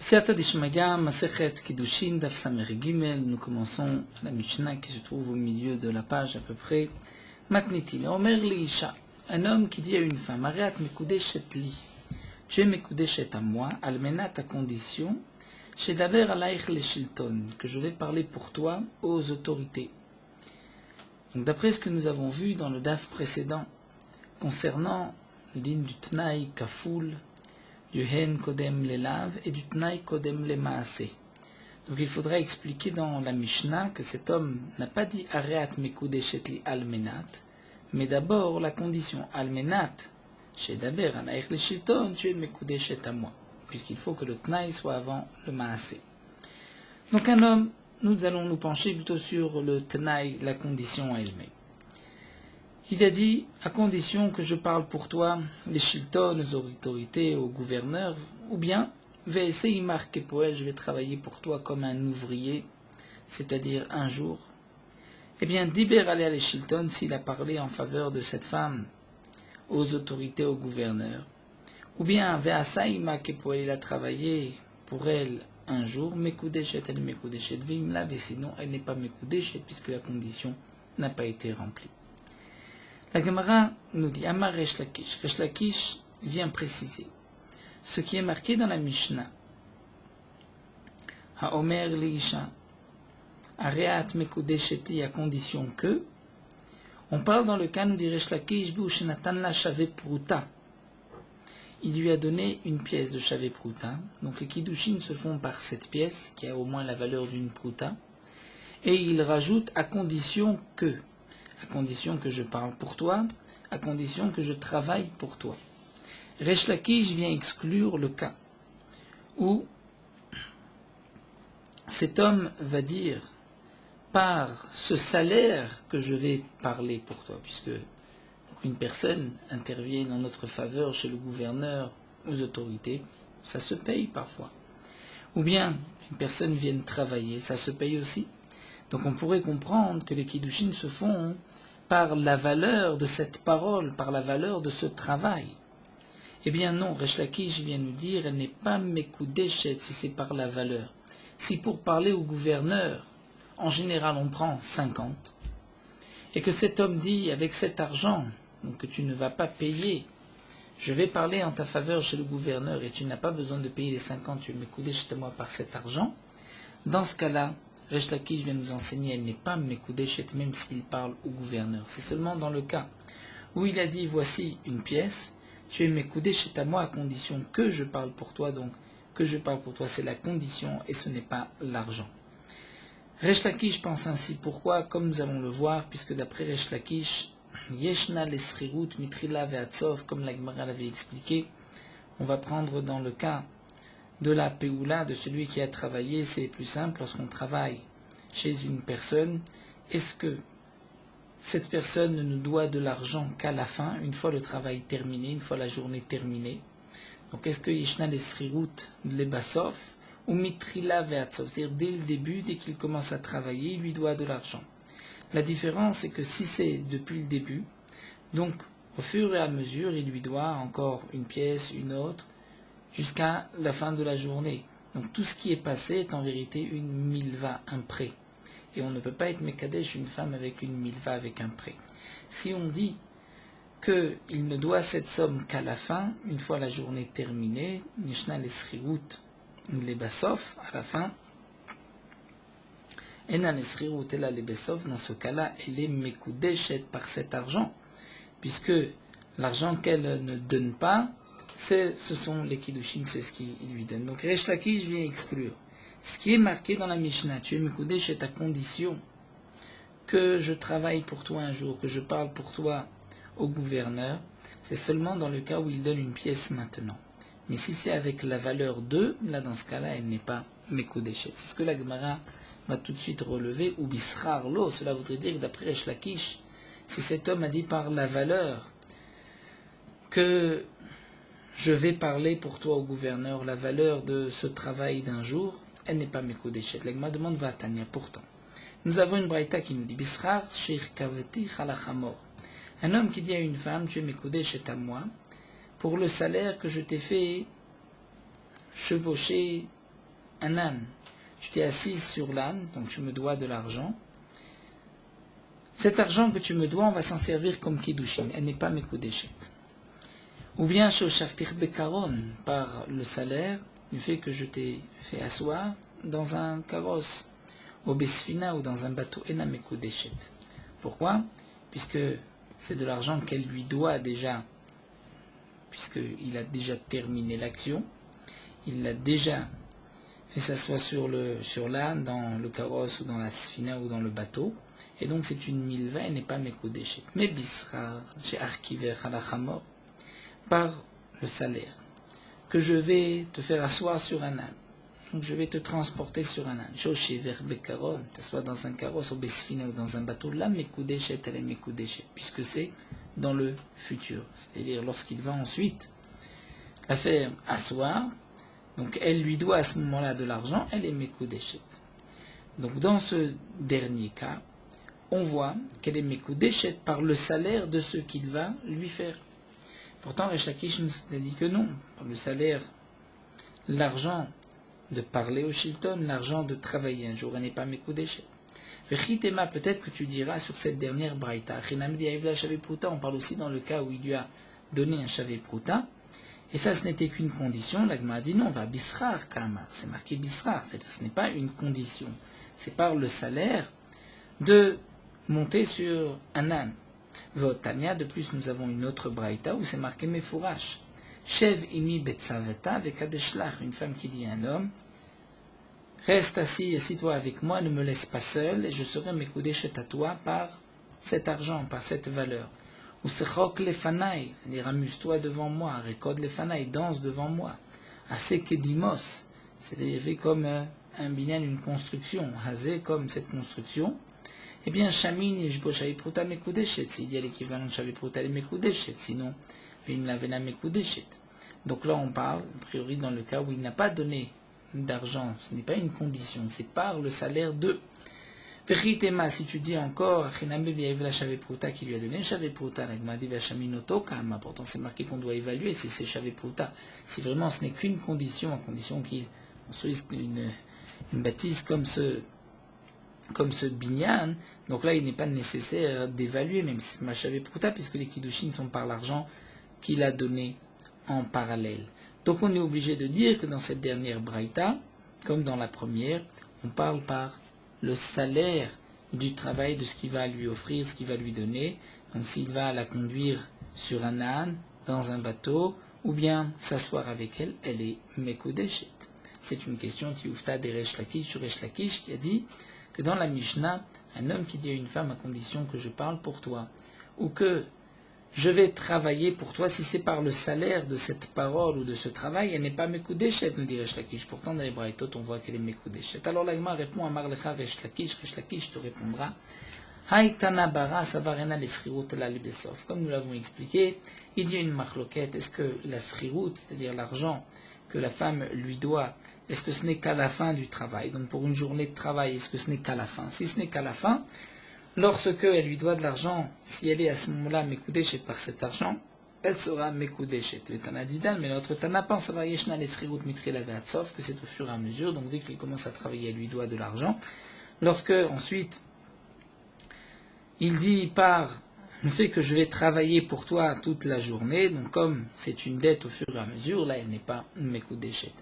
Siyata Dishmaga, Masechet Kiddushin, Daf Samer Gimel. Nous commençons la Mishnah qui se trouve au milieu de la page à peu près. Matnitin, Omer Liisha, un homme qui dit à une femme, Areat Mekudeshet li, tu es Mekudeshet à moi, Almenat à condition, Shedaber Alaich le Shilton, que je vais parler pour toi aux autorités. Donc d'après ce que nous avons vu dans le Daf précédent, concernant le din du Tnaï Kafoul, du Hen Kodem Lelav et du Tnaï Kodem le Maaseh. Donc il faudra expliquer dans la Mishnah que cet homme n'a pas dit Areat Mekudeshet li Almenat, mais d'abord la condition Almenat, chez Daber Anaich le Shilton, tu es Mekudeshet à moi, puisqu'il faut que le Tnaï soit avant le Maaseh. Donc un homme, nous allons nous pencher plutôt sur le Tnaï, la condition elle-même. Il a dit, à condition que je parle pour toi, les Shilton, aux autorités, aux gouverneurs, ou bien, je vais travailler pour toi comme un ouvrier, c'est-à-dire un jour. Eh bien, Diber aller à les Shilton, s'il a parlé en faveur de cette femme, aux autorités, aux gouverneurs. Ou bien, il a travaillé pour elle un jour, Mekudeshet, elle Mekudeshet, Vimla, et sinon, elle n'est pas Mekudeshet, puisque la condition n'a pas été remplie. La Gemara nous dit, Amar Resh Lakish. Resh Lakish vient préciser ce qui est marqué dans la Mishnah. Haomer Liisha, Areat Mekudeshet li, à condition que, on parle dans le cas, nous dit Resh Lakish, Vushenatan la Shave Pruta. Il lui a donné une pièce de Shave Pruta. Donc les Kiddushin se font par cette pièce, qui a au moins la valeur d'une Pruta. Et il rajoute à condition que je parle pour toi, à condition que je travaille pour toi. Resh Lakish vient exclure le cas où cet homme va dire, par ce salaire que je vais parler pour toi, puisque une personne intervient en notre faveur chez le gouverneur, aux autorités, ça se paye parfois. Ou bien, une personne vient travailler, ça se paye aussi. Donc on pourrait comprendre que les Kiddushin se font par la valeur de cette parole, par la valeur de ce travail. Eh bien non, Resh Lakish vient nous dire, elle n'est pas Mekudeshet si c'est par la valeur. Si pour parler au gouverneur, en général on prend 50, et que cet homme dit, avec cet argent, donc que tu ne vas pas payer, je vais parler en ta faveur chez le gouverneur, et tu n'as pas besoin de payer les 50, tu es Mekudeshet à moi par cet argent, dans ce cas-là, Resh Lakish vient nous enseigner, elle n'est pas Mekudeshet même s'il parle au gouverneur. C'est seulement dans le cas où il a dit, voici une pièce, tu es Mekudeshet à moi à condition que je parle pour toi, donc que je parle pour toi c'est la condition et ce n'est pas l'argent. Resh Lakish pense ainsi, pourquoi? Comme nous allons le voir, puisque d'après Resh Lakish, Yeshna lesrirut mitrila ve'atzov, comme la Gemara l'avait expliqué, on va prendre dans le cas de la Péoula, de celui qui a travaillé, c'est plus simple, lorsqu'on travaille chez une personne, est-ce que cette personne ne nous doit de l'argent qu'à la fin, une fois le travail terminé, une fois la journée terminée? Donc est-ce que Yeshna lesrirut lebasov ou mitrila ve'atzov, c'est-à-dire dès le début, dès qu'il commence à travailler, il lui doit de l'argent? La différence c'est que si c'est depuis le début, donc au fur et à mesure, il lui doit encore une pièce, une autre, jusqu'à la fin de la journée. Donc tout ce qui est passé est en vérité une milva, un prêt. Et on ne peut pas être mekadesh une femme avec une milva, avec un prêt. Si on dit qu'il ne doit cette somme qu'à la fin, une fois la journée terminée, Nishna lesrirut lebasof, à la fin, Ena lesrirut ela lebasof, dans ce cas-là, elle est mekudeshet par cet argent, puisque l'argent qu'elle ne donne pas, ce sont les Kiddushin, c'est ce qu'il lui donne. Donc Resh Lakish vient exclure ce qui est marqué dans la Mishnah, tu es Mekudeshet à condition que je travaille pour toi un jour, que je parle pour toi au gouverneur, c'est seulement dans le cas où il donne une pièce maintenant. Mais si c'est avec la valeur 2, là dans ce cas-là, elle n'est pas Mekudeshet. C'est ce que la Gemara va tout de suite relever, ou Bisrar lo, cela voudrait dire que d'après Resh Lakish, si cet homme a dit par la valeur que je vais parler pour toi au gouverneur, la valeur de ce travail d'un jour, elle n'est pas Mekudeshet. L'Agma demande Vatania. Pourtant, nous avons une braïta qui nous dit Bisrar shir kaveti chalachamor. Un homme qui dit à une femme, tu es Mekudeshet à moi, pour le salaire que je t'ai fait chevaucher un âne. Tu t'es assise sur l'âne, donc tu me dois de l'argent. Cet argent que tu me dois, on va s'en servir comme kiddushin. Elle n'est pas mekudeshet. Ou bien shoshaftir bekaron, par le salaire du fait que je t'ai fait asseoir dans un carrosse, au besfina ou dans un bateau ena mekudeshet. Pourquoi? Puisque c'est de l'argent qu'elle lui doit déjà, puisqu'il a déjà terminé l'action, il l'a déjà fait s'asseoir sur l'âne, dans le carrosse ou dans la sfina ou dans le bateau, et donc c'est une milva, elle n'est pas mekudeshet. Mais bisrar, chez arkiver halachamor, par le salaire, que je vais te faire asseoir sur un âne. Donc je vais te transporter sur un âne. Shoshe vers bekaron, t'assois dans un carrosse, au besfina ou dans un bateau, là mekudeshet, elle est mekudeshet, puisque c'est dans le futur. C'est-à-dire lorsqu'il va ensuite la faire asseoir, donc elle lui doit à ce moment-là de l'argent, elle est mekudeshet. Donc dans ce dernier cas, on voit qu'elle est mekudeshet par le salaire de ce qu'il va lui faire. Pourtant, Resh Lakish nous a dit que non. Par le salaire, l'argent de parler au Shilton, l'argent de travailler un jour, elle n'est pas mekudeshet. Vechitema, peut-être que tu diras sur cette dernière braïta, on parle aussi dans le cas où il lui a donné un chavé prouta, et ça ce n'était qu'une condition. L'Agma a dit non, va bisrar kamar, c'est marqué bisrar, ce n'est pas une condition, c'est par le salaire de monter sur un âne. Votania, de plus nous avons une autre braïta où c'est marqué mefourash. Shev imi betzaveta vekadeshlach, une femme qui dit à un homme, reste assis-toi avec moi, ne me laisse pas seul, et je serai mekudeshet à toi par cet argent, par cette valeur. Ou sechok lefanai, c'est-à-dire amuse-toi devant moi, rekod lefanai, danse devant moi. Asekedimos, c'est-à-dire comme un binyan, une construction, hazé comme cette construction. Eh bien, Shamin Yeshbo Shavipruta Mekudeshet, s'il y a l'équivalent de Shavipruta et Mekudeshet, sinon, Vim Lavena Mekudeshet. Donc là, on parle, a priori, dans le cas où il n'a pas donné d'argent, ce n'est pas une condition, c'est par le salaire de. Vechitema, si tu dis encore, Achiname Viavla Shavipruta qui lui a donné Shavipruta, Nagmadi Vashaminoto Kama, pourtant c'est marqué qu'on doit évaluer si c'est Shavipruta. Si vraiment ce n'est qu'une condition, à condition qu'il soit une bâtisse comme ce binyan, donc là il n'est pas nécessaire d'évaluer, même si c'est Machavé Pruta, puisque les Kiddushin sont par l'argent qu'il a donné en parallèle. Donc on est obligé de dire que dans cette dernière braïta, comme dans la première, on parle par le salaire du travail, de ce qu'il va lui offrir, ce qu'il va lui donner. Donc s'il va la conduire sur un âne, dans un bateau, ou bien s'asseoir avec elle, elle est Mekudeshet. C'est une question Tioufta de Resh Lakish sur Resh Lakish qui a dit que dans la Mishnah, un homme qui dit à une femme à condition que je parle pour toi, ou que je vais travailler pour toi, si c'est par le salaire de cette parole ou de ce travail, elle n'est pas Mekudeshet, nous dit Resh Lakish. Pourtant, dans les Braïtot, on voit qu'elle est Mekudeshet. Alors l'Agma répond à Marlecha Resh Lakish te répondra, Haïtana bara savarena l'eschirut la libesov. Comme nous l'avons expliqué, il y a une marloquette. Est-ce que la srirut, c'est-à-dire l'argent que la femme lui doit, est-ce que ce n'est qu'à la fin du travail? Donc pour une journée de travail, est-ce que ce n'est qu'à la fin? Si ce n'est qu'à la fin, lorsque elle lui doit de l'argent, si elle est à ce moment-là mekudeshet par cet argent, elle sera mekudeshet. Le Tana Didan, mais notre Tana pense à Yeshna l'eschirut mitri la veatzov, que c'est au fur et à mesure, donc dès qu'il commence à travailler, elle lui doit de l'argent. Lorsque ensuite il dit par le fait que je vais travailler pour toi toute la journée, donc comme c'est une dette au fur et à mesure, là elle n'est pas mekudeshet.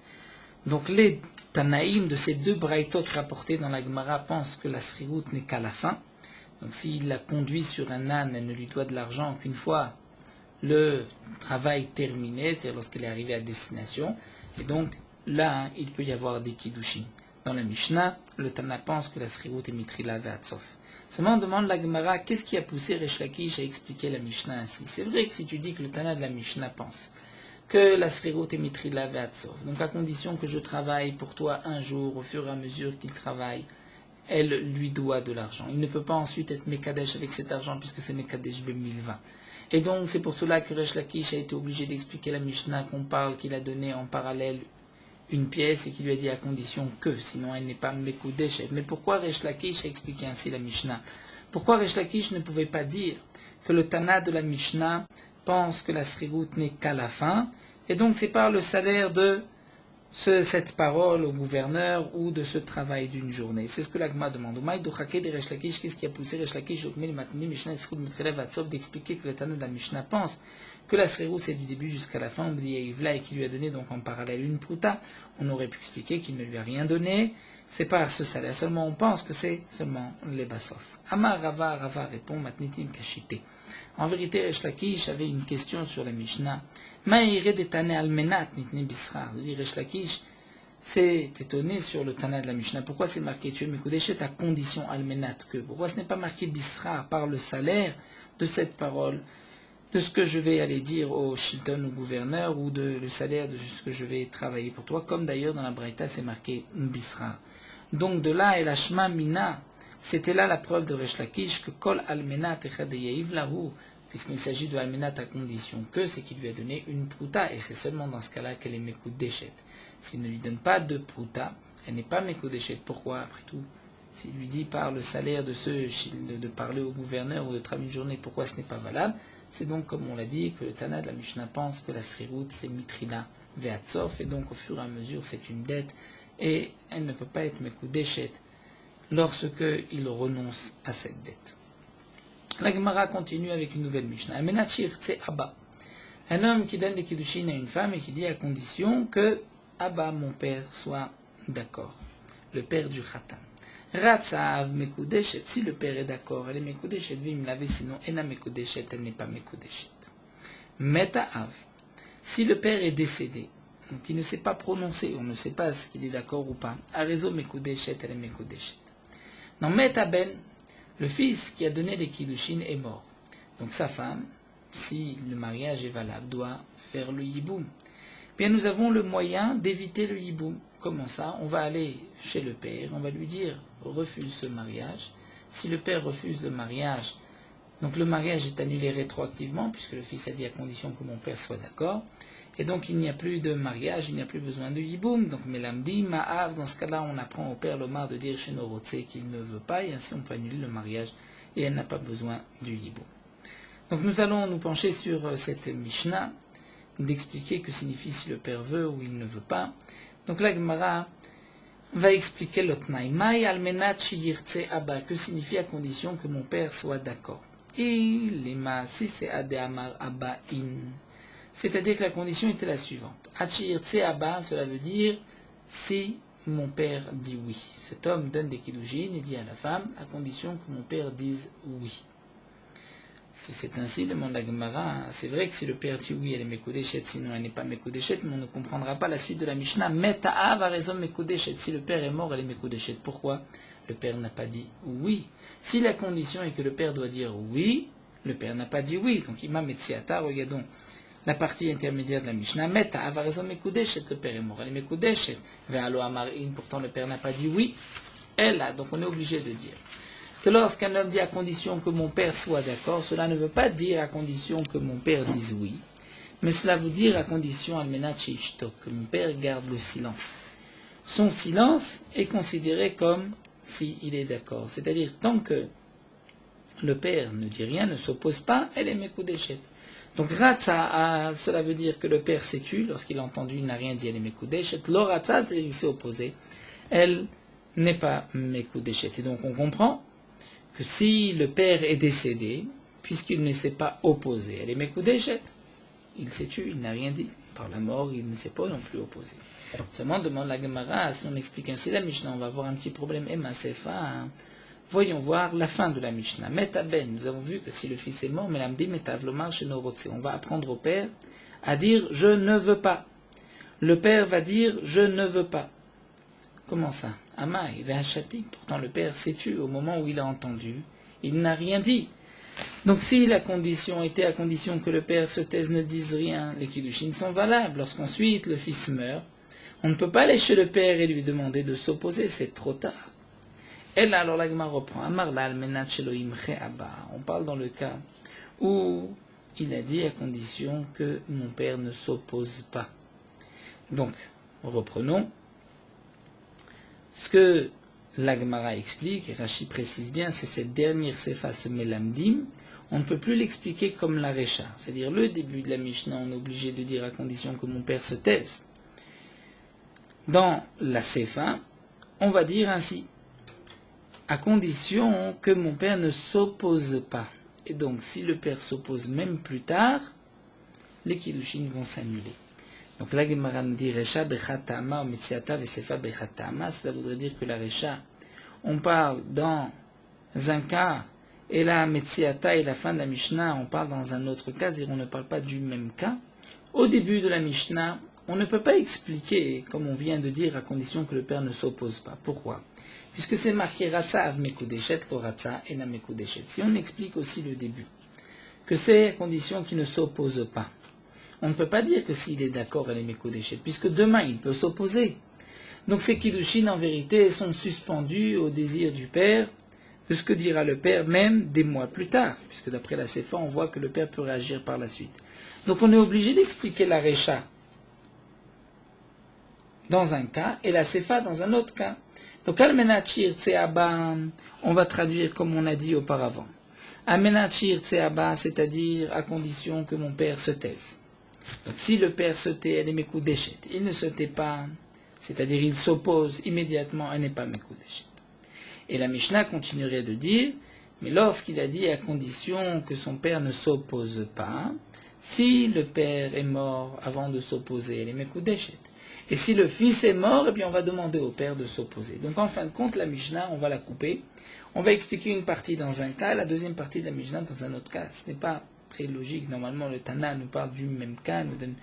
Donc les Tanaïm de ces deux braïtot rapportés dans la Gemara pensent que la srirut n'est qu'à la fin. Donc s'il la conduit sur un âne, elle ne lui doit de l'argent qu'une fois le travail terminé, c'est-à-dire lorsqu'elle est arrivée à destination. Et donc là, il peut y avoir des kiddushin. Dans la Mishnah, le Tana pense que la srirut est mitrila ve'atsof. Seulement on demande la Gemara, qu'est-ce qui a poussé Resh Lakish à expliquer la Mishnah ainsi? C'est vrai que si tu dis que le Tana de la Mishnah pense que la srirut est mitrila ve'atsof, donc à condition que je travaille pour toi un jour, au fur et à mesure qu'il travaille, elle lui doit de l'argent. Il ne peut pas ensuite être Mekadesh avec cet argent puisque c'est Mekadesh B1020. Et donc c'est pour cela que Resh Lakish a été obligé d'expliquer la Mishnah qu'on parle, qu'il a donné en parallèle une pièce et qu'il lui a dit à condition que, sinon elle n'est pas Mekudeshet. Mais pourquoi Resh Lakish a expliqué ainsi la Mishnah? Pourquoi Resh Lakish ne pouvait pas dire que le Tana de la Mishnah pense que la srirut n'est qu'à la fin, et donc c'est par le salaire de cette parole au gouverneur ou de ce travail d'une journée. C'est ce que l'Agma demande. Qu'est-ce qui a poussé Resh Lakish d'expliquer que le Tana de la Mishnah pense que la Srerut c'est du début jusqu'à la fin, et qui lui a donné donc en parallèle une prouta. On aurait pu expliquer qu'il ne lui a rien donné. C'est pas ce salaire seulement, on pense que c'est seulement les bassof. Amar Rava répond Matnitim Kashite. En vérité, Resh Lakish avait une question sur la Mishnah. Ma'ire de Tane almenat nitne bisrar. Resh Lakish s'est étonné sur le Tana de la Mishnah. Pourquoi c'est marqué tu es Mekudeshet à condition almenat que? Pourquoi ce n'est pas marqué bisrar par le salaire de cette parole, de ce que je vais aller dire au Shilton, au gouverneur, ou de le salaire de ce que je vais travailler pour toi, comme d'ailleurs dans la Braïta c'est marqué bisrar. Donc de là et la Shma Mina, c'était là la preuve de Resh Lakish que Kol Almenat Echadeyeiv Lahu, puisqu'il s'agit de Almenat à condition que, c'est qu'il lui a donné une prouta, et c'est seulement dans ce cas-là qu'elle est Mekudeshet. S'il ne lui donne pas de prouta, elle n'est pas Mekudeshet. Pourquoi, après tout? S'il lui dit par le salaire de ceux de parler au gouverneur ou de travailler une journée, pourquoi ce n'est pas valable? C'est donc, comme on l'a dit, que le Tana de la Mishnah pense que la Srerut c'est Mitrila Ve'atsof, et donc au fur et à mesure c'est une dette, et elle ne peut pas être Mekudeshet lorsque il renonce à cette dette. La Gemara continue avec une nouvelle Mishnah. Abba. Un homme qui donne des kiddushin à une femme et qui dit à condition que Abba, mon père, soit d'accord. Le père du Khatan. Ratsav Mekudeshet. Si le père est d'accord, elle est Mekudeshet. Vim lave, sinon Ena Mekudeshet, elle n'est pas Mekudeshet. Metaav. Si le père est décédé, donc il ne s'est pas prononcé, on ne sait pas ce qu'il est d'accord ou pas. Arezo Mekudeshet, elle est Mekudeshet. Dans Metaben, le fils qui a donné les kiddushin est mort. Donc sa femme, si le mariage est valable, doit faire le yiboum. Bien nous avons le moyen d'éviter le yiboum. Comment ça? On va aller chez le père, on va lui dire refuse ce mariage. Si le père refuse le mariage, donc le mariage est annulé rétroactivement, puisque le fils a dit à condition que mon père soit d'accord. Et donc il n'y a plus de mariage, il n'y a plus besoin de yiboum. Donc Melamdi, Ma'av, dans ce cas-là, on apprend au père l'omar de dire chez Norotse qu'il ne veut pas, et ainsi on peut annuler le mariage, et elle n'a pas besoin du yiboum. Donc nous allons nous pencher sur cette Mishnah, d'expliquer que signifie si le père veut ou il ne veut pas. Donc la Gemara va expliquer l'otnaï. Maï almenat shiyirtse abba, que signifie à condition que mon père soit d'accord. Et lema, si c'est ade amar abba in. C'est-à-dire que la condition était la suivante. Achirtse abba, cela veut dire si mon père dit oui. Cet homme donne des kiddushin et dit à la femme à condition que mon père dise oui. Si c'est ainsi, demande la Gemara, c'est vrai que si le père dit oui, elle est Mekudeshet, sinon elle n'est pas Mekudeshet, mais on ne comprendra pas la suite de la Mishnah. Meta'av a raison Mekudeshet. Si le père est mort, elle est Mekudeshet. Pourquoi? Le père n'a pas dit oui. Si la condition est que le père doit dire oui, le père n'a pas dit oui. Donc Imam Etziata, regardons la partie intermédiaire de la Mishnah. Meta'av a raison Mekudeshet, le père est mort, elle est Mekudeshet. Ve'alo amarin, pourtant le père n'a pas dit oui. Elle a, donc on est obligé de dire que lorsqu'un homme dit à condition que mon père soit d'accord, cela ne veut pas dire à condition que mon père dise oui, mais cela veut dire à condition almenat sheishtok, que mon père garde le silence. Son silence est considéré comme s'il est d'accord. C'est-à-dire, tant que le père ne dit rien, ne s'oppose pas, elle est Mekudeshet. Donc Ratsa, cela veut dire que le père s'est tu, lorsqu'il a entendu, il n'a rien dit, elle est Mekudeshet. L'Oratsa, c'est-à-dire qu'il s'est opposé, elle n'est pas Mekudeshet. Et donc on comprend que si le père est décédé, puisqu'il ne s'est pas opposé, elle est Mekudeshet. Il s'est tué, il n'a rien dit. Par la mort, il ne s'est pas non plus opposé. Seulement, demande la Gemara, si on explique ainsi la Mishnah, on va avoir un petit problème. Emma Sefa, voyons voir la fin de la Mishnah. Metaben, nous avons vu que si le fils est mort, Melamdi Metavlomar chez Norotse, on va apprendre au père à dire je ne veux pas. Le père va dire je ne veux pas. Comment ça? Amaï, Vehachatik, pourtant le père s'est tué au moment où il a entendu. Il n'a rien dit. Donc si la condition était à condition que le père se taise, ne dise rien, les kiddushin sont valables. Lorsqu'ensuite le fils meurt, on ne peut pas aller chez le père et lui demander de s'opposer, c'est trop tard. Et là, alors la Gemara reprend. Amar la almenat sheloim abba. On parle dans le cas où il a dit à condition que mon père ne s'oppose pas. Donc, reprenons. Ce que la Gemara explique, et Rashi précise bien, c'est cette dernière sefa, ce melamdim, on ne peut plus l'expliquer comme la Recha. C'est-à-dire le début de la Mishnah, on est obligé de dire à condition que mon père se taise. dans la Sefa, on va dire ainsi, à condition que mon père ne s'oppose pas. Et donc, si le père s'oppose même plus tard, les Kiddushin vont s'annuler. Donc la Gemara nous dit Recha bechatama ou mitziata vesefa bechatama. Cela voudrait dire que la Recha, on parle dans un cas, et la mitziata et la fin de la Mishnah, on parle dans un autre cas, c'est-à-dire on ne parle pas du même cas. Au début de la Mishnah, on ne peut pas expliquer, comme on vient de dire, à condition que le père ne s'oppose pas. Pourquoi? Puisque c'est marqué Ratza av mekudeshet lo Ratza ena mekudeshet. Si on explique aussi le début, que c'est à condition qu'il ne s'oppose pas, on ne peut pas dire que s'il est d'accord, elle est mekudeshet, puisque demain il peut s'opposer. Donc ces kiddushin en vérité sont suspendus au désir du père, de ce que dira le père même des mois plus tard, puisque d'après la Sefa on voit que le père peut réagir par la suite. Donc on est obligé d'expliquer la Recha dans un cas et la Sefa dans un autre cas. Donc Al-Menachir Tseaba, on va traduire comme on a dit auparavant. Al-Menachir Tseaba, c'est-à-dire à condition que mon père se taise. Donc si le père se tait, elle est Mekudeshet. Il ne se tait pas, c'est-à-dire il s'oppose immédiatement, elle n'est pas Mekudeshet. Et la Mishnah continuerait de dire, mais lorsqu'il a dit à condition que son père ne s'oppose pas, si le père est mort avant de s'opposer, elle est Mekudeshet. Et si le fils est mort, eh bien on va demander au père de s'opposer. Donc en fin de compte, la Mishnah, on va la couper. On va expliquer une partie dans un cas, la deuxième partie de la Mishnah dans un autre cas. Ce n'est pas très logique. Normalement, le Tana nous parle du même cas, nous donne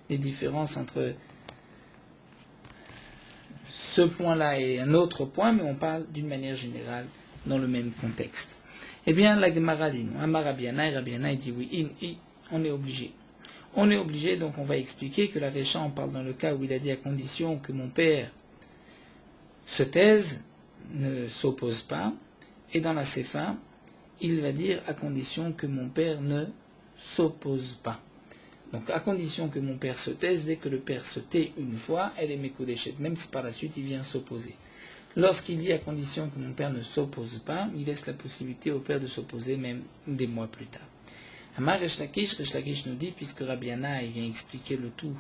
les différences entre ce point-là et un autre point, mais on parle d'une manière générale dans le même contexte. Eh bien, la Gemara dit non. Amar Rabiana, dit oui, on est obligé. On est obligé, donc on va expliquer que la Recha, on parle dans le cas où il a dit à condition que mon père se taise, ne s'oppose pas, et dans la Sefa, il va dire à condition que mon père ne s'oppose pas. Donc à condition que mon père se taise, dès que le père se tait une fois, elle est Mekudeshet, même si par la suite il vient s'opposer. Lorsqu'il dit à condition que mon père ne s'oppose pas, il laisse la possibilité au père de s'opposer même des mois plus tard. Amar Resh Lakish nous dit, puisque Rabbi Yana vient expliquer le tout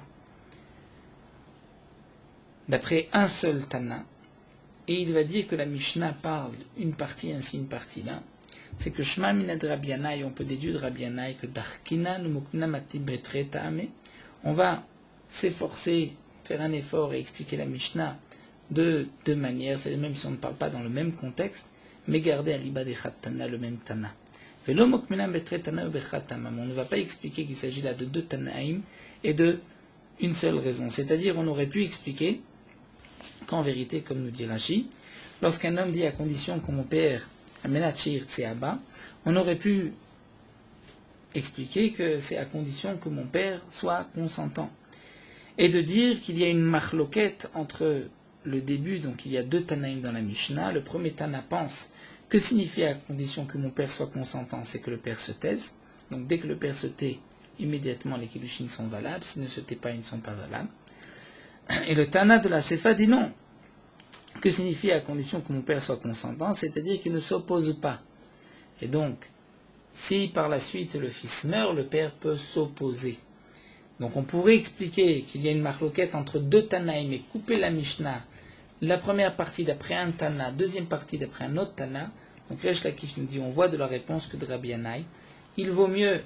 d'après un seul Tana, et il va dire que la Mishnah parle une partie ainsi, une partie là, c'est que Shema Minad Rabbi Yana, on peut déduire de Rabbi Yana que Darkina Numukna Mati Betre Ta'ame, on va s'efforcer, faire un effort et expliquer la Mishnah de deux manières, c'est même si on ne parle pas dans le même contexte, mais garder à l'Iba de Tana le même Tana. On ne va pas expliquer qu'il s'agit là de deux Tanaïm et de une seule raison. C'est-à-dire, on aurait pu expliquer qu'en vérité, comme nous dit Rashi, lorsqu'un homme dit à condition que mon père Amenachir Tseaba, on aurait pu expliquer que c'est à condition que mon père soit consentant. Et de dire qu'il y a une machloquette entre le début, donc il y a deux Tanaïm dans la Mishnah. Le premier Tana pense que signifie à condition que mon père soit consentant, c'est que le père se taise. Donc dès que le père se tait, immédiatement les Kiddushin sont valables. S'il ne se tait pas, ils ne sont pas valables. Et le Tana de la Sefa dit non. Que signifie à condition que mon père soit consentant, c'est-à-dire qu'il ne s'oppose pas. Et donc, si par la suite le fils meurt, le père peut s'opposer. Donc on pourrait expliquer qu'il y a une marloquette entre deux Tanaïm et couper la Mishnah. La première partie d'après un Tana, deuxième partie d'après un autre Tana. Donc Resh Lakish nous dit, on voit de la réponse que de Rabbi Yanaï. Il vaut mieux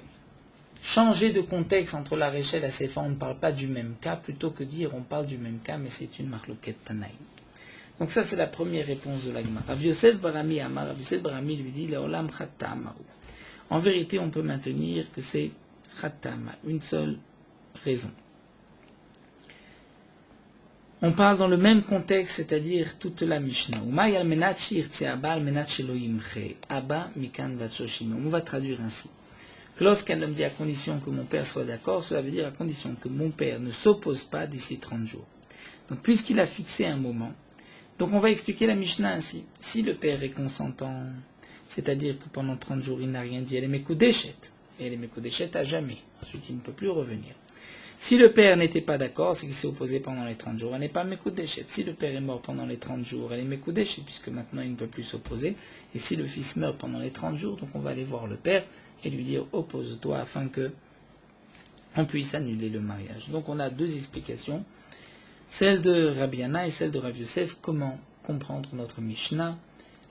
changer de contexte entre la Recha et la Sefa. On ne parle pas du même cas, plutôt que dire on parle du même cas, mais c'est une marloquette Tanaïm. Donc ça c'est la première réponse de la Gemara. Rav Yosef Barami Amar, Rav Yosef Barami lui dit, Leolam Chattamahu. En vérité, on peut maintenir que c'est Chattama, une seule raison. On parle dans le même contexte, c'est-à-dire toute la Mishnah. On va traduire ainsi. Que lorsqu'un homme dit à condition que mon père soit d'accord, cela veut dire à condition que mon père ne s'oppose pas d'ici 30 jours. Donc puisqu'il a fixé un moment, donc on va expliquer la Mishnah ainsi. Si le père est consentant, c'est-à-dire que pendant 30 jours il n'a rien dit, elle est Mekudeshet. Et elle est Mekudeshet à jamais. Ensuite il ne peut plus revenir. Si le père n'était pas d'accord, c'est qu'il s'est opposé pendant les 30 jours. Elle n'est pas Mekudeshet. Si le père est mort pendant les 30 jours, elle est Mekudeshet, puisque maintenant il ne peut plus s'opposer. Et si le fils meurt pendant les 30 jours, donc on va aller voir le père et lui dire oppose-toi afin que on puisse annuler le mariage. Donc on a deux explications. celle de Rabbi Yana et celle de Rav Yosef. Comment comprendre notre Mishnah?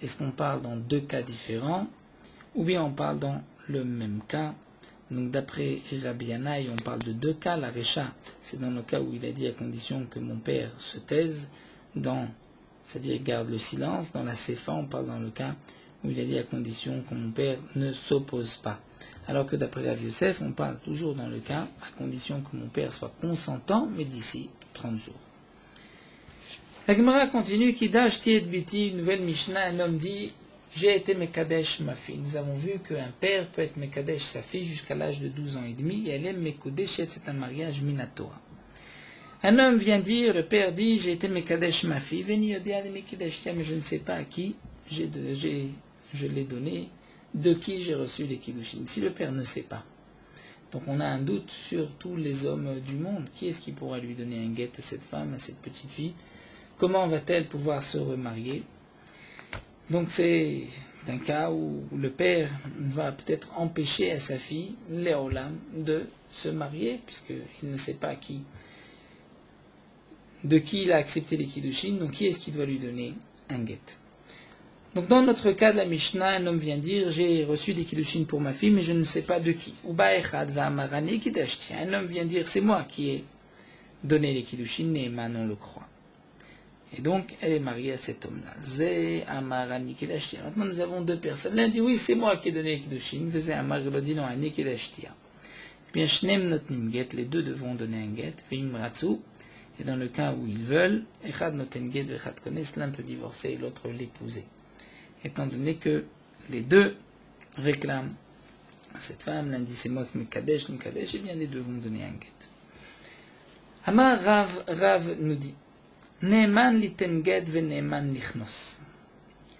Est-ce qu'on parle dans deux cas différents ou bien on parle dans le même cas? Donc d'après Rabbi Yana, on parle de deux cas. La Recha, c'est dans le cas où il a dit à condition que mon père se taise, c'est-à-dire garde le silence. Dans la Sefa, on parle dans le cas où il a dit à condition que mon père ne s'oppose pas. Alors que d'après Rav Yosef, on parle toujours dans le cas à condition que mon père soit consentant, mais d'ici 30 jours. La Gemara continue, Kidash Tiet Biti, une nouvelle Mishnah, un homme dit, j'ai été Mekadesh ma fille. Nous avons vu qu'un père peut être Mekadesh sa fille jusqu'à l'âge de 12 ans et demi, et elle est Mekodeshet, c'est un mariage Minatora. Un homme vient dire, le père dit, j'ai été Mekadesh ma fille, Veni Yodian Mekidesh, mais je ne sais pas à qui je l'ai donné, de qui j'ai reçu les Kiddushin. Si le père ne sait pas, donc on a un doute sur tous les hommes du monde, qui est-ce qui pourra lui donner un guet à cette femme, à cette petite fille? Comment va-t-elle pouvoir se remarier? Donc c'est un cas où le père va peut-être empêcher à sa fille, Léolam, de se marier, puisqu'il ne sait pas de qui il a accepté les Kiddushin, donc qui est-ce qui doit lui donner un guet? Donc dans notre cas de la Mishnah, un homme vient dire, j'ai reçu des Kiddushin pour ma fille, mais je ne sais pas de qui. Un homme vient dire, c'est moi qui ai donné les Kiddushin, Neeman, on le croit. Et donc, elle est mariée à cet homme-là. Zé Amarani Kedashtia. Maintenant, nous avons deux personnes. L'un dit, oui, c'est moi qui ai donné les Kiddushin. Zé Amar Godino Ani Kedashtia. Eh bien, Shnem Notnim Get, les deux devront donner un get. Veim Ratsu. Et dans le cas où ils veulent, Echad Noten Get, Vechad Kones, l'un peut divorcer et l'autre l'épouser. Étant donné que les deux réclament à cette femme, l'un dit, c'est moi qui me Kadesh, eh bien, les deux vont donner un get. Amar Rav nous dit, Neeman liten get ve Neeman lichnos.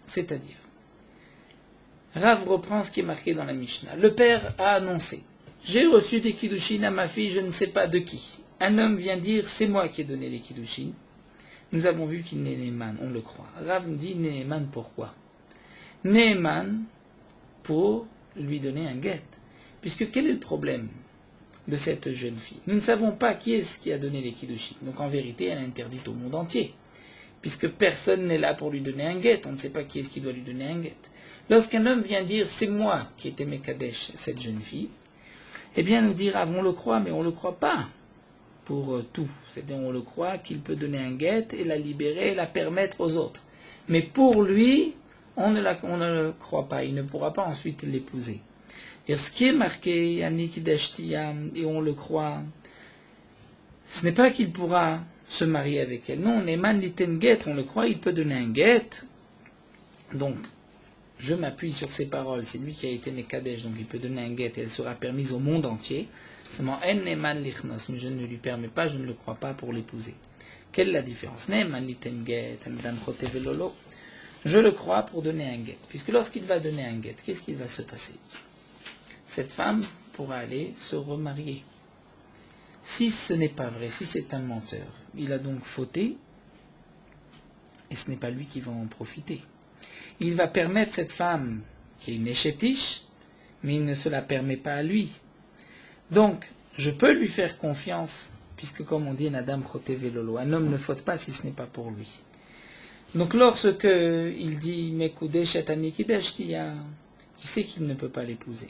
C'est-à-dire, Rav reprend ce qui est marqué dans la Mishnah. Le père a annoncé, j'ai reçu des Kiddushin à ma fille, je ne sais pas de qui. Un homme vient dire, c'est moi qui ai donné les Kiddushin. Nous avons vu qu'il n'est Neeman, on le croit. Rav nous dit, Neeman pourquoi? Neeman pour lui donner un get. Puisque quel est le problème de cette jeune fille? Nous ne savons pas qui est-ce qui a donné les Kiddushin. Donc en vérité, elle est interdite au monde entier. Puisque personne n'est là pour lui donner un get. On ne sait pas qui est-ce qui doit lui donner un get. Lorsqu'un homme vient dire, c'est moi qui ai été Mekadesh, cette jeune fille, eh bien nous dira, on le croit, mais on ne le croit pas pour tout. C'est-à-dire, on le croit qu'il peut donner un get et la libérer et la permettre aux autres. Mais pour lui, on ne le croit pas. Il ne pourra pas ensuite l'épouser. Et ce qui est marqué, Yannick Dashtiyam, et on le croit, ce n'est pas qu'il pourra se marier avec elle. Non, Neeman liten get, on le croit, il peut donner un get. Donc, je m'appuie sur ces paroles, c'est lui qui a été Mekadesh, donc il peut donner un get et elle sera permise au monde entier. Seulement, En Neeman lichnos, mais je ne lui permets pas, je ne le crois pas pour l'épouser. Quelle est la différence? Neeman liten get, Amdan chotevelolo. Je le crois pour donner un get. Puisque lorsqu'il va donner un get, qu'est-ce qu'il va se passer? Cette femme pourra aller se remarier. Si ce n'est pas vrai, si c'est un menteur, il a donc fauté, et ce n'est pas lui qui va en profiter. Il va permettre cette femme, qui est une échetiche, mais il ne se la permet pas à lui. Donc, je peux lui faire confiance, puisque comme on dit, Nadam chote velolo, un homme ne faute pas si ce n'est pas pour lui. Donc lorsque il dit Mekudesh etani kidashtiya, il sait qu'il ne peut pas l'épouser.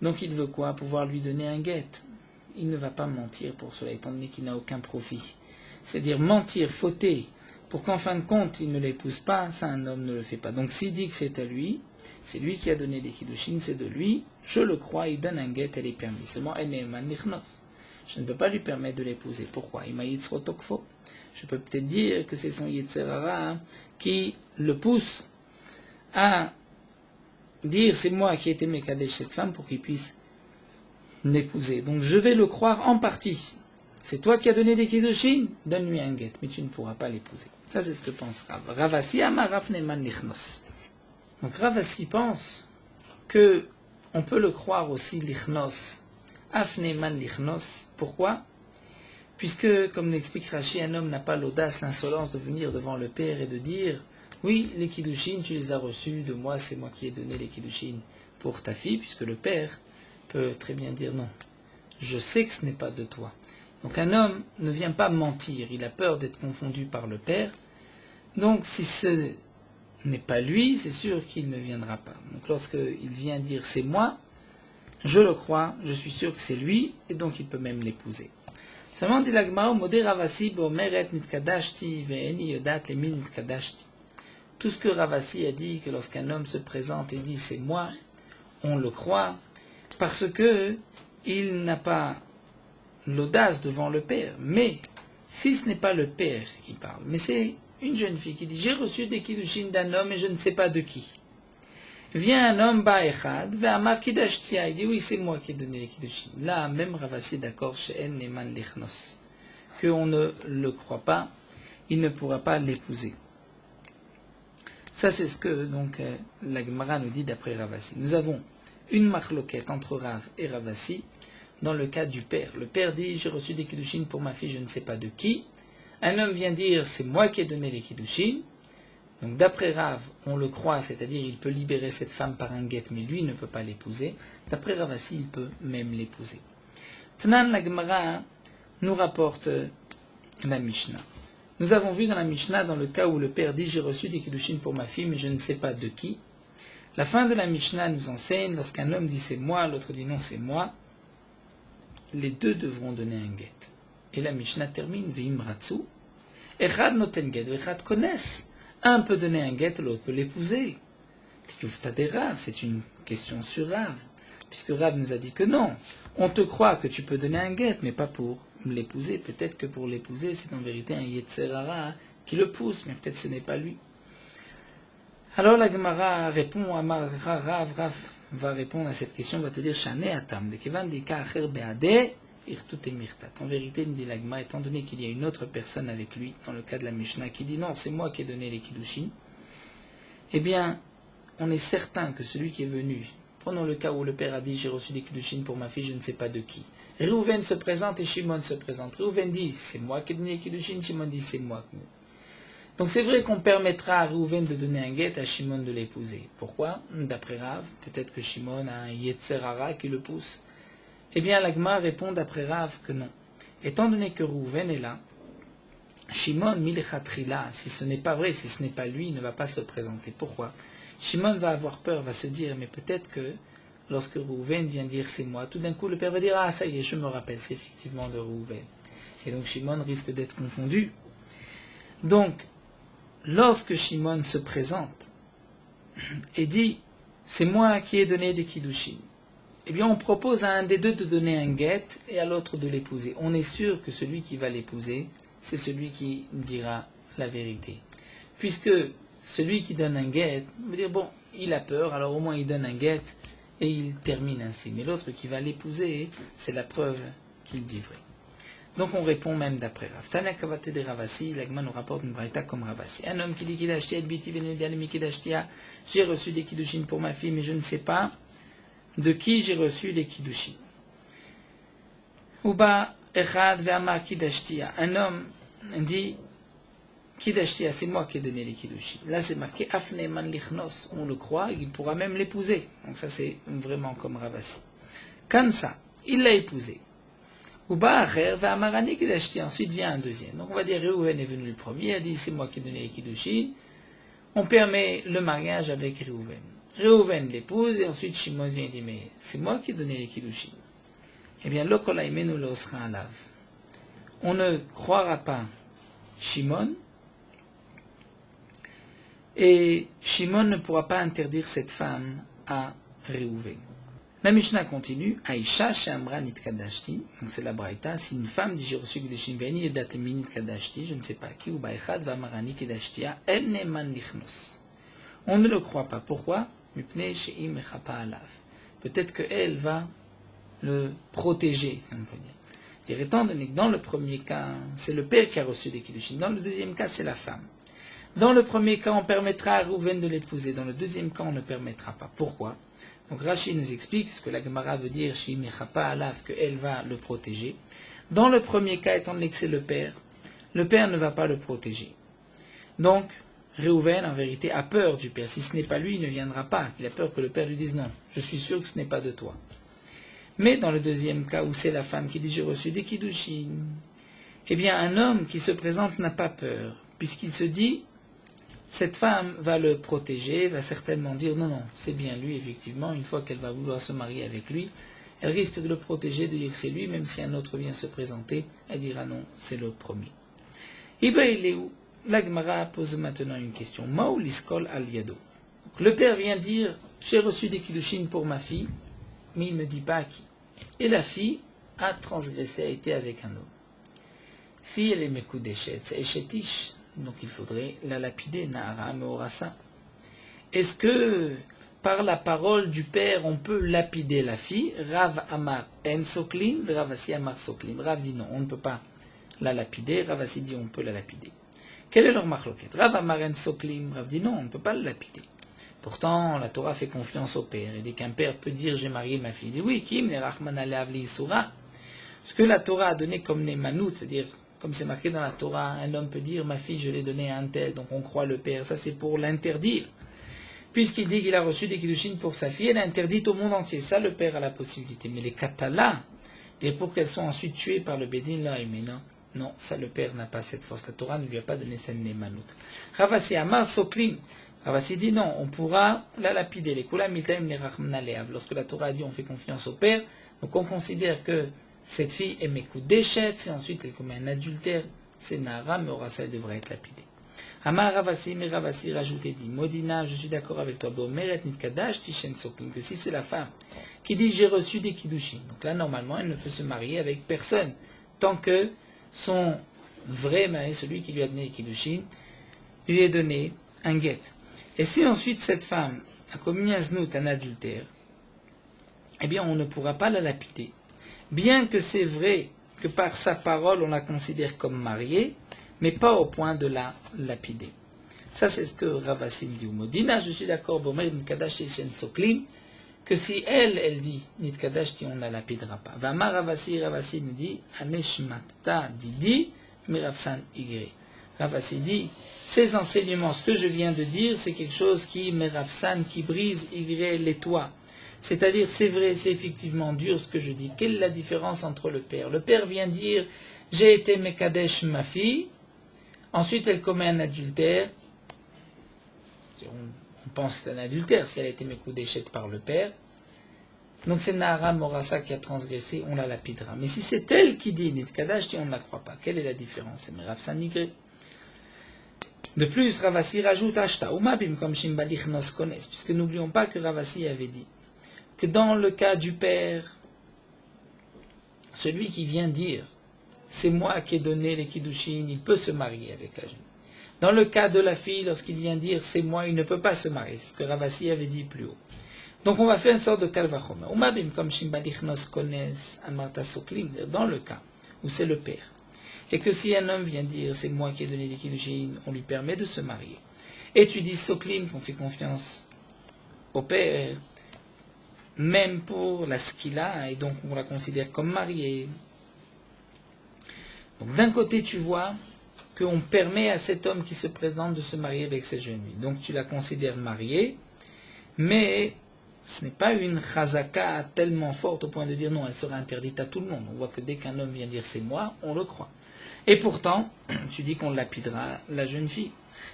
Donc il veut quoi? Pouvoir lui donner un guet. Il ne va pas mentir pour cela, étant donné qu'il n'a aucun profit. C'est-à-dire mentir, fauter, pour qu'en fin de compte il ne l'épouse pas, ça un homme ne le fait pas. Donc s'il dit que c'est à lui, c'est lui qui a donné les Kiddushin, c'est de lui, je le crois, il donne un guet, elle est permise. Seulement, elle n'est man lichnos. Je ne peux pas lui permettre de l'épouser. Pourquoi? Je peux peut-être dire que c'est son Yetzerara qui le pousse à dire c'est moi qui ai été Mekadesh cette femme pour qu'il puisse l'épouser. Donc je vais le croire en partie. C'est toi qui as donné des Kiddushin, donne-lui un guet, mais tu ne pourras pas l'épouser. Ça c'est ce que pense Rav. Ravasi Amaraf Neman Lichnos. Donc Ravasi pense que on peut le croire aussi Lichnos. Afneman Lichnos. Pourquoi? Puisque, comme l'explique Rashi, un homme n'a pas l'audace, l'insolence de venir devant le père et de dire « Oui, les Kiddushin, tu les as reçus de moi, c'est moi qui ai donné les Kiddushin pour ta fille », puisque le père peut très bien dire « Non, je sais que ce n'est pas de toi ». Donc un homme ne vient pas mentir, il a peur d'être confondu par le père. Donc si ce n'est pas lui, c'est sûr qu'il ne viendra pas. Donc lorsqu'il vient dire c'est moi, je le crois, je suis sûr que c'est lui, et donc il peut même l'épouser. Seulement dit l'Agmara, Modé Ravasi bo'omeret nitkadashti ve'eni yodat lemin nitkadashti. Tout ce que Ravasi a dit, que lorsqu'un homme se présente et dit c'est moi, on le croit, parce que il n'a pas l'audace devant le père. Mais si ce n'est pas le père qui parle, mais c'est une jeune fille qui dit j'ai reçu des kiddushin d'un homme et je ne sais pas de qui. Vient un homme ba'echad, ve'amar kiddashtia, il dit oui c'est moi qui ai donné les kiddushin. Là même Ravasi est d'accord chez En Neman Lichnos, qu'on ne le croit pas, il ne pourra pas l'épouser. Ça c'est ce que donc la Gemara nous dit d'après Ravasi. Nous avons une marloquette entre Rav et Ravasi dans le cas du père. Le père dit j'ai reçu des kiddushin pour ma fille, je ne sais pas de qui. Un homme vient dire c'est moi qui ai donné les kiddushin. Donc d'après Rav, on le croit, c'est-à-dire il peut libérer cette femme par un guet, mais lui ne peut pas l'épouser. D'après Ravasi, il peut même l'épouser. Tanan la Gemara nous rapporte la Mishnah. Nous avons vu dans la Mishnah, dans le cas où le père dit j'ai reçu des kiddushin pour ma fille, mais je ne sais pas de qui. La fin de la Mishnah nous enseigne, lorsqu'un homme dit c'est moi, l'autre dit non c'est moi, les deux devront donner un guet. Et la Mishnah termine, ve'im ratzu, echad noten guet, ve'echad kones. Un peut donner un guet, l'autre peut l'épouser. C'est une question sur Rav, puisque Rav nous a dit que non. On te croit que tu peux donner un guet, mais pas pour l'épouser. Peut-être que pour l'épouser, c'est en vérité un Yetzer Hara qui le pousse, mais peut-être ce n'est pas lui. Alors la Gemara répond à Rav va répondre à cette question, va te dire Shane Atam, de Kevan Dika Acher Beade, Irtut et Mirtat. En vérité, nous dit la Gemara, étant donné qu'il y a une autre personne avec lui, dans le cas de la Mishnah, qui dit non, c'est moi qui ai donné les Kiddushin, eh bien, on est certain que celui qui est venu, prenons le cas où le père a dit j'ai reçu des Kiddushin pour ma fille, je ne sais pas de qui. Reuven se présente et Shimon se présente. Reuven dit c'est moi qui ai donné les Kiddushin, Shimon dit c'est moi. Donc c'est vrai qu'on permettra à Reuven de donner un guet, à Shimon de l'épouser. Pourquoi? D'après Rav, peut-être que Shimon a un Yetzer Hara qui le pousse. Eh bien, l'Agma répond d'après Rav que non. Étant donné que Reuven est là, Shimon milechatrila, si ce n'est pas vrai, si ce n'est pas lui, il ne va pas se présenter. Pourquoi? Shimon va avoir peur, va se dire, mais peut-être que lorsque Reuven vient dire c'est moi, tout d'un coup le père va dire ah ça y est, je me rappelle, c'est effectivement de Reuven. Et donc Shimon risque d'être confondu. Donc, lorsque Shimon se présente et dit c'est moi qui ai donné des kiddushin, eh bien on propose à un des deux de donner un guet et à l'autre de l'épouser. On est sûr que celui qui va l'épouser, c'est celui qui dira la vérité. Puisque celui qui donne un guet veut dire bon, il a peur, alors au moins il donne un guet et il termine ainsi. Mais l'autre qui va l'épouser, c'est la preuve qu'il dit vrai. Donc on répond même d'après Rav. Tana Kavate de Ravasi, l'Agma nous rapporte une braïta comme Ravasi. Un homme qui dit qu'il a acheté Biti Venudialemi Kidashtia, j'ai reçu des kiddushin pour ma fille, mais je ne sais pas de qui j'ai reçu les kiddushin. Uba Echad Ve'amar Kidashtia. Un homme dit Kidashtia, c'est moi qui ai donné les kiddushin. Là c'est marqué Afne Man Lichnos. On le croit, il pourra même l'épouser. Donc ça c'est vraiment comme Ravasi. Kansa, il l'a épousé. Uba Acher Ve'amarani Kidashtia. Ensuite vient un deuxième. Donc on va dire Reuven est venu le premier, il a dit c'est moi qui ai donné les kiddushin. On permet le mariage avec Reuven. Reuven l'épouse et ensuite Shimon vient et dit mais c'est moi qui ai donné les kiddushin. Eh bien l'okolaimenu lo sera alav. On ne croira pas Shimon et Shimon ne pourra pas interdire cette femme à Reuven. La Mishnah continue, Aïcha Shamra Nitkadashti, donc c'est la Braïta, si une femme dit j'ai reçu Kiddushin Ve'eni Yodat Lemin Nitkadashti, je ne sais pas qui, ou Baïchad Va'amarani Kidashtia, El Neman Lichnos. On ne le croit pas. Pourquoi? Mipnei She'im Echapa Alav. Peut-être qu'elle va le protéger, si on peut dire. Et étant donné que dans le premier cas, c'est le père qui a reçu des Kiddushin, dans le deuxième cas, c'est la femme. Dans le premier cas, on permettra à Reuven de l'épouser, dans le deuxième cas, on ne permettra pas. Pourquoi? Donc Rashi nous explique ce que la Gemara veut dire, She'im Echapa Alav, qu'elle va le protéger. Dans le premier cas, étant donné que c'est le père ne va pas le protéger. Donc, Reuven, en vérité, a peur du père. Si ce n'est pas lui, il ne viendra pas. Il a peur que le père lui dise non, je suis sûr que ce n'est pas de toi. Mais dans le deuxième cas où c'est la femme qui dit j'ai reçu des kiddushin, eh bien un homme qui se présente n'a pas peur, puisqu'il se dit cette femme va le protéger, va certainement dire non, non, c'est bien lui, effectivement, une fois qu'elle va vouloir se marier avec lui, elle risque de le protéger, de dire que c'est lui, même si un autre vient se présenter, elle dira non, c'est le premier. La Gemara pose maintenant une question. Maou l'iskol al yado. Le père vient dire j'ai reçu des kiddushin pour ma fille, mais il ne dit pas à qui. Et la fille a transgressé, a été avec un homme. Si elle est mekudeshet, c'est eshetish, donc il faudrait la lapider, na'ara meorasa. Est-ce que par la parole du père on peut lapider la fille? Rav amar en soklim, Rav asi amar soklim. Rav dit non, on ne peut pas la lapider, Rav asi dit on peut la lapider. Quel est leur marloquette? Rav amar en soklim, Rav dit non, on ne peut pas la lapider. Pourtant, la Torah fait confiance au père. Et dès qu'un père peut dire j'ai marié ma fille, il dit oui, kim ne rachman aleav li isura. Ce que la Torah a donné comme nemanout, c'est-à-dire, comme c'est marqué dans la Torah, un homme peut dire ma fille je l'ai donnée à un tel, donc on croit le père. Ça c'est pour l'interdire. Puisqu'il dit qu'il a reçu des kiddushin pour sa fille, elle est interdite au monde entier. Ça, le père a la possibilité. Mais les katalas, et pour qu'elles soient ensuite tuées par le bédin, là, mais non. Non, ça le père n'a pas cette force. La Torah ne lui a pas donné cette nemanout. Ravasi amar soklim. Ravasi dit non, on pourra la lapider. Les kula mitaim nerachmna leav. Lorsque la Torah dit on fait confiance au père, donc on considère que cette fille est mekudeshet, si ensuite elle commet un adultère, c'est nara, mais aura ça, elle devrait être lapidée. Amar Ravasi, mais Ravasi rajoute et dit, Modina, je suis d'accord avec toi, Bomeret nitkadash tishen soklim, que si c'est la femme qui dit j'ai reçu des kiddushin, donc là normalement elle ne peut se marier avec personne, tant que son vrai mari, celui qui lui a donné les kiddushin, lui ait donné un guet. Et si ensuite cette femme a commis un znout, un adultère, eh bien on ne pourra pas la lapider. Bien que c'est vrai que par sa parole on la considère comme mariée, mais pas au point de la lapider. Ça c'est ce que Ravassim dit au Modina, je suis d'accord, que si elle dit, Nitkadashti, on ne la lapidera pas. Vama Ravassi dit, Aneshmatta Didi, Miravsan Igri. Ravassi dit, ces enseignements, ce que je viens de dire, c'est quelque chose qui, Miravsan, qui brise Igri les toits. C'est-à-dire, c'est vrai, c'est effectivement dur ce que je dis. Quelle est la différence entre le père? Le père vient dire, j'ai été Mekadesh ma fille, ensuite elle commet un adultère. On pense que c'est un adultère si elle a été Mekudeshet par le père. Donc c'est Nahara Morasa qui a transgressé, on la lapidera. Mais si c'est elle qui dit Nitkadash, on ne la croit pas. Quelle est la différence? C'est Merav Sanigre. De plus, Ravasi rajoute Ashta, Umabim comme Shimbalich nos connaissent, puisque n'oublions pas que Ravasi avait dit que dans le cas du père, celui qui vient dire c'est moi qui ai donné les kiddushin, il peut se marier avec la jeune. Dans le cas de la fille, lorsqu'il vient dire c'est moi, il ne peut pas se marier. C'est ce que Ravasi avait dit plus haut. Donc on va faire une sorte de kalvachoma. Umabim comme Shimbalich nos connaissent Amarta Soklim, dans le cas où c'est le père. Et que si un homme vient dire c'est moi qui ai donné les kiddushin, on lui permet de se marier. Et tu dis Soklim, qu'on fait confiance au père, même pour la skila, et donc on la considère comme mariée. Donc d'un côté tu vois qu'on permet à cet homme qui se présente de se marier avec cette jeune fille. Donc tu la considères mariée, mais ce n'est pas une chazaka tellement forte au point de dire non, elle sera interdite à tout le monde. On voit que dès qu'un homme vient dire c'est moi, on le croit. Et pourtant, tu dis qu'on lapidera la jeune fille.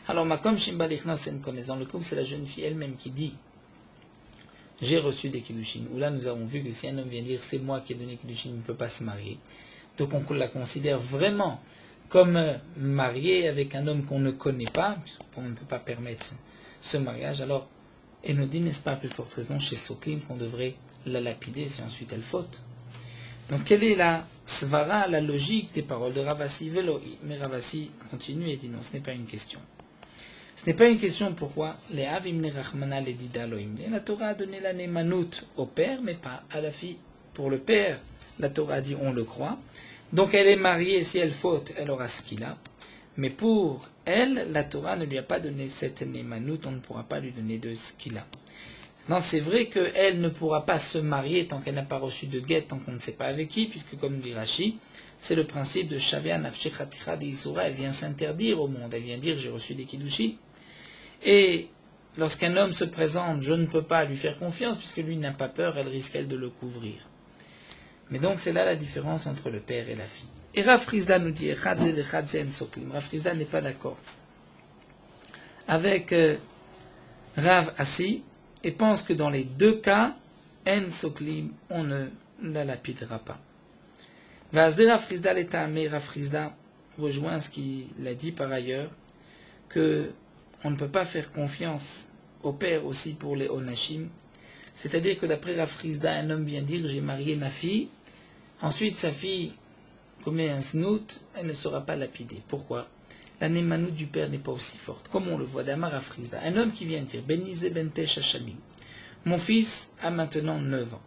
Alors Makom Shimbalichna c'est une connaissance. Dans le coup, c'est la jeune fille elle-même qui dit j'ai reçu des kiddushin. Où là nous avons vu que si un homme vient dire c'est moi qui ai donné kiddushin, il ne peut pas se marier. Donc on la considère vraiment comme mariée avec un homme qu'on ne connaît pas, puisqu'on ne peut pas permettre ce mariage. Alors, elle nous dit, n'est-ce pas à plus forte raison chez Soklim qu'on devrait la lapider si ensuite elle faute. Donc quelle est la svara, la logique des paroles de Ravasi Veloi? Mais Ravasi continue et dit non, ce n'est pas une question. Ce n'est pas une question pourquoi les avim nerachmana les didaloim. La Torah a donné la nemanout au père, mais pas à la fille. Pour le père, la Torah dit on le croit. Donc elle est mariée, si elle faute, elle aura ce qu'il a. Mais pour elle, la Torah ne lui a pas donné cette nemanout, on ne pourra pas lui donner de ce qu'il a. Non, c'est vrai qu'elle ne pourra pas se marier tant qu'elle n'a pas reçu de guet, tant qu'on ne sait pas avec qui, puisque comme dit Rashi, c'est le principe de Shavia Nafshechaticha de Isura, elle vient s'interdire au monde, elle vient dire j'ai reçu des kiddushi. Et lorsqu'un homme se présente, je ne peux pas lui faire confiance, puisque lui n'a pas peur, elle risque elle de le couvrir. Mais donc c'est là la différence entre le père et la fille. Et Rav Frizda nous dit, Rav Frizda n'est pas d'accord avec Rav Assi et pense que dans les deux cas, En Soklim, on ne la lapidera pas. Vazde Rav Frizda l'Etamé, Rav Frizda rejoint ce qu'il a dit par ailleurs, que on ne peut pas faire confiance au père aussi pour les Onashim. C'est-à-dire que d'après Rav Frizda, un homme vient dire j'ai marié ma fille, ensuite sa fille commet un snout, elle ne sera pas lapidée. Pourquoi? La némanout du père n'est pas aussi forte. Comme on le voit d'Amar Rav Frizda, un homme qui vient dire Benizé Bentesh Hashanim, mon fils a maintenant 9 ans.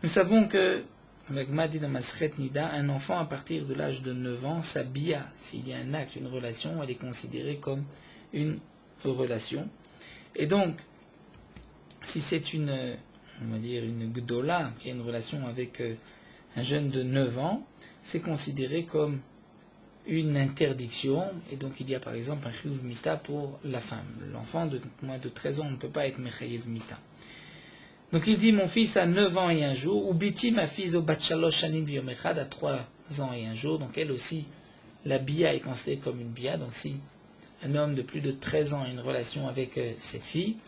Nous savons que, Magma dit dans Masret Nida, un enfant à partir de l'âge de 9 ans, sa bia, s'il y a un acte, une relation, elle est considérée comme une relation. Et donc, si c'est une gdola, qui a une relation avec un jeune de 9 ans, c'est considéré comme une interdiction, et donc il y a par exemple un chiyuv mita pour la femme. L'enfant de moins de 13 ans ne peut pas être mechayev mita. Donc il dit, mon fils a 9 ans et un jour, ou biti, ma fille, au batchalosh shanim v'yom echad, à 3 ans et un jour, donc elle aussi, la bia est considérée comme une bia, donc si un homme de plus de 13 ans a une relation avec cette fille,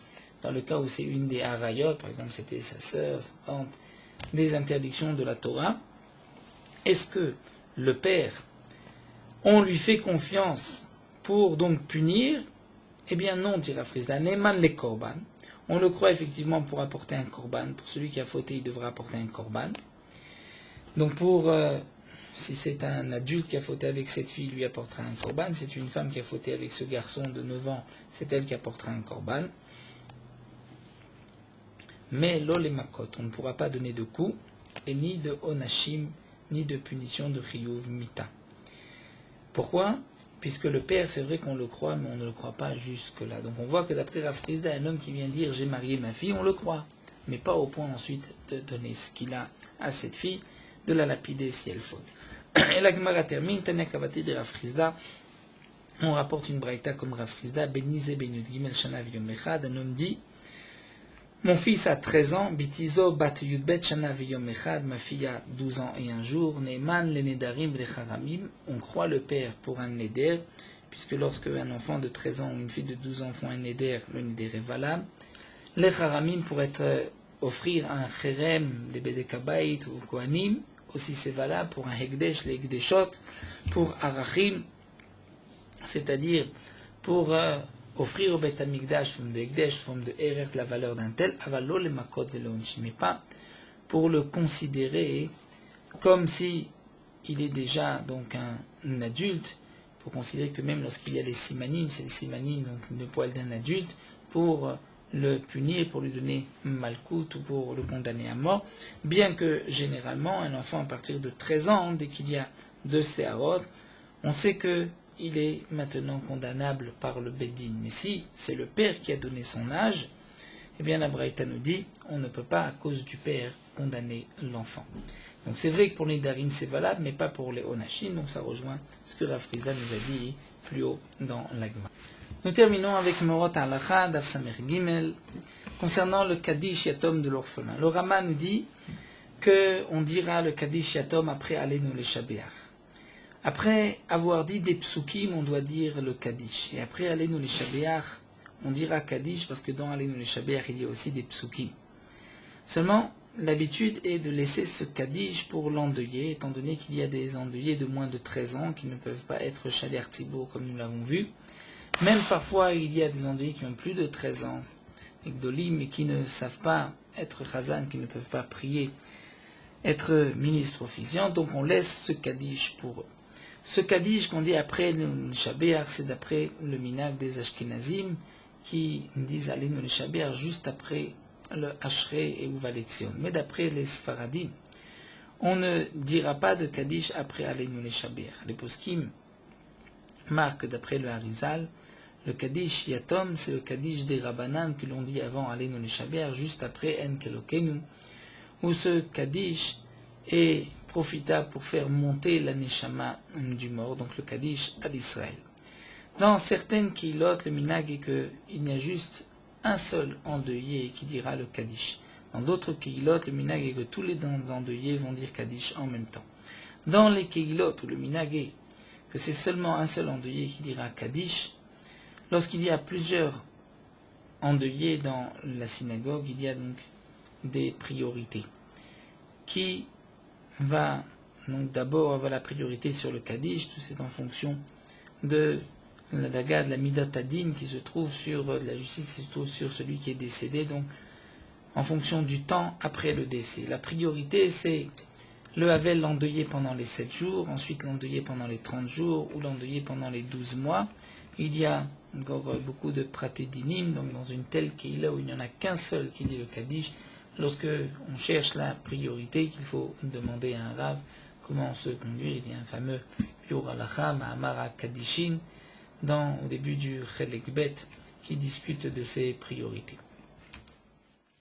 dans le cas où c'est une des harayot, par exemple c'était sa sœur, sa tante, des interdictions de la Torah, est-ce que le père, on lui fait confiance pour donc punir? Eh bien non, dit Rav Frizda, Neman le korban. On le croit effectivement pour apporter un korban. Pour celui qui a fauté, il devra apporter un korban. Donc si c'est un adulte qui a fauté avec cette fille, il lui apportera un korban. Si c'est une femme qui a fauté avec ce garçon de 9 ans, c'est elle qui apportera un korban. Mais l'olemakot, on ne pourra pas donner de coups, et ni de onashim, ni de punition de chiyuv mita. Pourquoi? Puisque le père, c'est vrai qu'on le croit, mais on ne le croit pas jusque-là. Donc on voit que d'après Rav Frizda, un homme qui vient dire j'ai marié ma fille, on le croit, mais pas au point ensuite de donner ce qu'il a à cette fille, de la lapider si elle faute. Et la Gemara termine, Tanakavati de Rav Frizda, on rapporte une braïta comme Rav Frizda, Benizé Benud Gimel Shana V'yom Echad, un homme dit mon fils a 13 ans, Bitizo bat Yudbet Shana V'yom Echad, ma fille a 12 ans et un jour, Neiman le Nedarim V'lecharamim, on croit le père pour un neder, puisque lorsque un enfant de 13 ans ou une fille de 12 ans font un neder, le neder est valable. Les charamim pour offrir un cherem, les bedekabait ou kohanim, aussi c'est valable pour un hekdesh, les hekdeshot, pour arachim, c'est-à-dire pour offrir au Beth Amikdash, forme de hekdesh, forme de eret, la valeur d'un tel, avalo le makot velo onshim, mais pas pour le considérer comme si il est déjà donc un adulte, pour considérer que même lorsqu'il y a les simanim, c'est les simanim, donc le poil d'un adulte, pour le punir, pour lui donner malkout ou pour le condamner à mort, bien que généralement un enfant à partir de 13 ans, dès qu'il y a 2 séharot, on sait qu'il est maintenant condamnable par le Beddin. Mais si c'est le père qui a donné son âge, eh bien la Braïta nous dit on ne peut pas à cause du père condamner l'enfant. Donc c'est vrai que pour les Darim c'est valable, mais pas pour les Onashim, donc ça rejoint ce que Rav Frizda nous a dit plus haut dans l'Agma. Nous terminons avec Morot Halacha, Daf Samer Gimel, concernant le Kaddish Yatom de l'orphelin. Le Rama nous dit qu'on dira le Kaddish Yatom après Aleinu le Shabeach. Après avoir dit des psukim, on doit dire le Kaddish. Et après Aleinu le Shabeach, on dira Kaddish parce que dans Aleinu le Shabeach, il y a aussi des psukim. Seulement, l'habitude est de laisser ce Kaddish pour l'endeuillé, étant donné qu'il y a des endeuillés de moins de 13 ans qui ne peuvent pas être Shaler Tzibour comme nous l'avons vu. Même parfois, il y a des endeuillés qui ont plus de 13 ans, mais qui ne savent pas être Chazan, qui ne peuvent pas prier, être ministre officiant, donc on laisse ce Kaddish pour eux. Ce Kaddish qu'on dit après le Shabeach, c'est d'après le minag des Ashkenazim, qui disent Aleinu le Shabeach juste après le Ashrei et Uvaletzion. Mais d'après les Sfaradim, on ne dira pas de Kaddish après Aleinu le Shabeach. Les poskim marquent d'après le Harizal, le Kaddish Yatom, c'est le Kaddish des Rabbanan que l'on dit avant Aleinu le Shabeach, juste après En Kelokenu, où ce Kaddish est profitable pour faire monter la Neshama du mort, donc le Kaddish à l'Israël. Dans certaines Kihilot, le minag est qu'il n'y a juste un seul endeuillé qui dira le Kaddish. Dans d'autres Kehilot, le minag est que tous les endeuillés vont dire Kaddish en même temps. Dans les Kehilot, où le minag est que c'est seulement un seul endeuillé qui dira Kaddish, lorsqu'il y a plusieurs endeuillés dans la synagogue, il y a donc des priorités. Qui va donc d'abord avoir la priorité sur le Kaddish, tout c'est en fonction de la daga, de la midat adin qui se trouve sur de la justice qui se trouve sur celui qui est décédé, donc en fonction du temps après le décès. La priorité c'est le havel, l'endeuillé pendant les 7 jours, ensuite l'endeuillé pendant les 30 jours ou l'endeuillé pendant les 12 mois. Il y a encore beaucoup de pratédinim, donc dans une telle Kehila où il n'y en a qu'un seul qui dit le Kaddish, lorsque on cherche la priorité, qu'il faut demander à un rave comment se conduire. Il y a un fameux Biur Halacha, Ma'amar Kaddishin, au début du Chelek Bet, qui discute de ces priorités.